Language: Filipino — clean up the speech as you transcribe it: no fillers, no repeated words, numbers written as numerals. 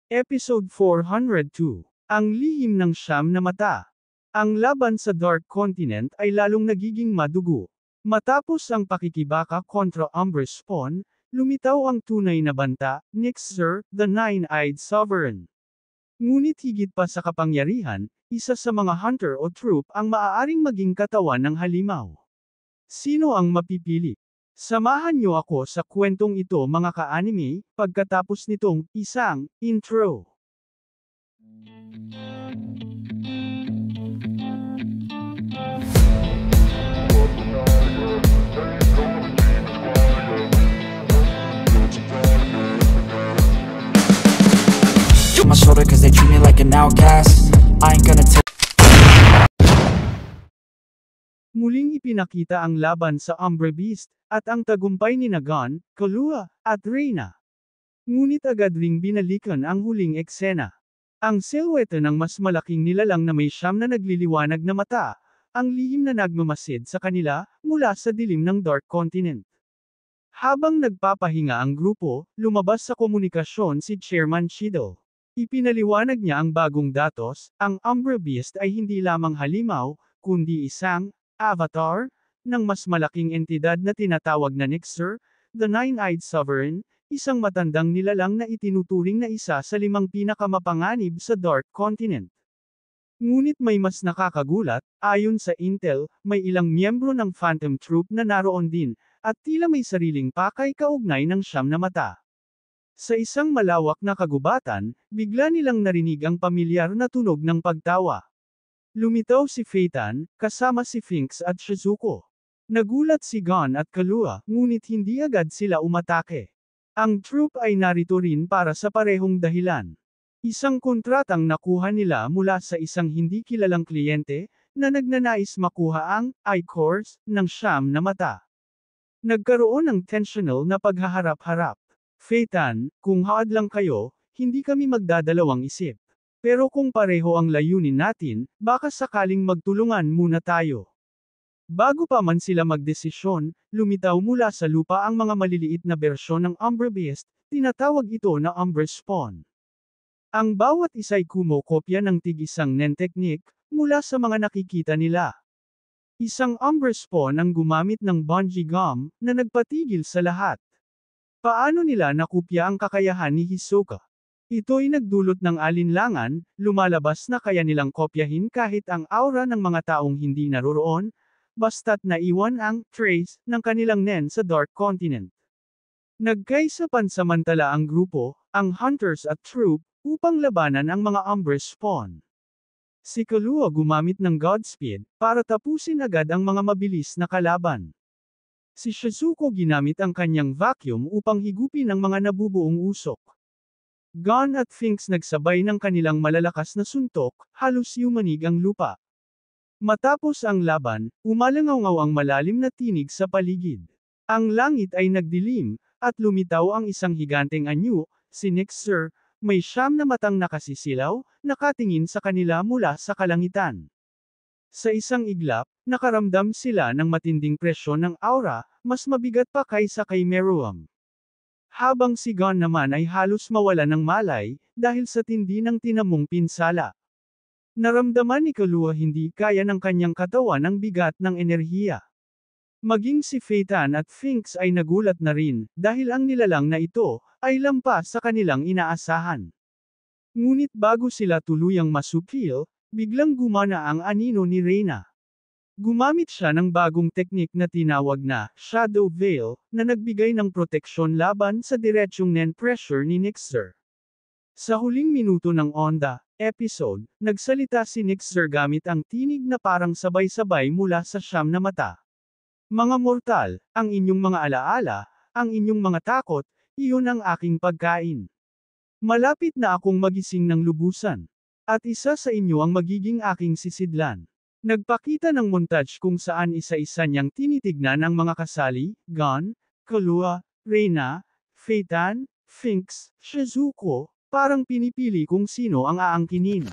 Episode 402. Ang lihim ng siyam na mata. Ang laban sa Dark Continent ay lalong nagiging madugo. Matapos ang pakikibaka kontra Umber Spawn, lumitaw ang tunay na banta, Nyxur, the Nine-Eyed Sovereign. Ngunit higit pa sa kapangyarihan, isa sa mga hunter o troop ang maaaring maging katawan ng halimaw. Sino ang mapipili? Samahan niyo ako sa kwentong ito mga ka-anime, pagkatapos nitong isang intro. My shoulder cause they treat me like an outcast. I ain't gonna take. Muling ipinakita ang laban sa Umber Beast, at ang tagumpay ni Gon, Kahlua, at Reyna. Ngunit agad ring binalikan ang huling eksena. Ang silhouette ng mas malaking nilalang na may siyam na nagliliwanag na mata, ang lihim na nagmamasid sa kanila, mula sa dilim ng Dark Continent. Habang nagpapahinga ang grupo, lumabas sa komunikasyon si Chairman Shido. Ipinaliwanag niya ang bagong datos, ang Umber Beast ay hindi lamang halimaw, kundi isang avatar ng mas malaking entidad na tinatawag na Nyxur, the Nine-Eyed Sovereign, isang matandang nilalang na itinuturing na isa sa 5 pinakamapanganib sa Dark Continent. Ngunit may mas nakakagulat, ayon sa Intel, may ilang miyembro ng Phantom Troop na naroon din, at tila may sariling pakay kaugnay ng siyam na mata. Sa isang malawak na kagubatan, bigla nilang narinig ang pamilyar na tunog ng pagtawa. Lumitaw si Phaeton, kasama si Finks at Shizuko. Nagulat si Gon at Kahlua, ngunit hindi agad sila umatake. Ang troop ay narito rin para sa parehong dahilan. Isang kontratang nakuha nila mula sa isang hindi kilalang kliyente, na nagnanais makuha ang I-Cores ng siyam na mata. Nagkaroon ng tensional na paghaharap-harap. Phaeton, kung haad lang kayo, hindi kami magdadalawang isip. Pero kung pareho ang layunin natin, baka sakaling magtulungan muna tayo. Bago pa man sila magdesisyon, lumitaw mula sa lupa ang mga maliliit na bersyon ng Umber Beast, tinatawag ito na Umber Spawn. Ang bawat isa'y kumokopya ng tig-isang Nen technique, mula sa mga nakikita nila. Isang Umber Spawn ang gumamit ng bungee gum, na nagpatigil sa lahat. Paano nila nakopya ang kakayahan ni Hisoka? Ito'y nagdulot ng alinlangan, lumalabas na kaya nilang kopyahin kahit ang aura ng mga taong hindi naroroon, basta't naiwan ang trace ng kanilang Nen sa Dark Continent. Nagkaisa pansamantala ang grupo, ang Hunters at Troop, upang labanan ang mga Umber Spawn. Si Kahlua gumamit ng Godspeed, para tapusin agad ang mga mabilis na kalaban. Si Shizuko ginamit ang kanyang vacuum upang higupin ang mga nabubuong usok. Gon at Finks nagsabay ng kanilang malalakas na suntok, halos yumanig ang lupa. Matapos ang laban, umalangaw ang malalim na tinig sa paligid. Ang langit ay nagdilim, at lumitaw ang isang higanteng anyo, si Nyxur, may siyam na matang nakasisilaw, nakatingin sa kanila mula sa kalangitan. Sa isang iglap, nakaramdam sila ng matinding presyon ng aura, mas mabigat pa kaysa kay Meruem. Habang si Gon naman ay halos mawala ng malay, dahil sa tindi ng tinamong pinsala. Naramdaman ni Kahlua hindi kaya ng kanyang katawan ang bigat ng enerhiya. Maging si Phaeton at Finks ay nagulat na rin, dahil ang nilalang na ito, ay lampas sa kanilang inaasahan. Ngunit bago sila tuluyang masupil, biglang gumana ang anino ni Reyna. Gumamit siya ng bagong teknik na tinawag na Shadow Veil, na nagbigay ng proteksyon laban sa diretsyong Nen pressure ni Nyxur. Sa huling minuto ng Onda episode, nagsalita si Nyxur gamit ang tinig na parang sabay-sabay mula sa siyam na mata. Mga mortal, ang inyong mga alaala, ang inyong mga takot, iyon ang aking pagkain. Malapit na akong magising ng lubusan. At isa sa inyo ang magiging aking sisidlan. Nagpakita ng montage kung saan isa-isa niyang tinitignan ang mga kasali, Gon, Kahlua, Reyna, Phaeton, Finks, Shizuko, parang pinipili kung sino ang aangkinin.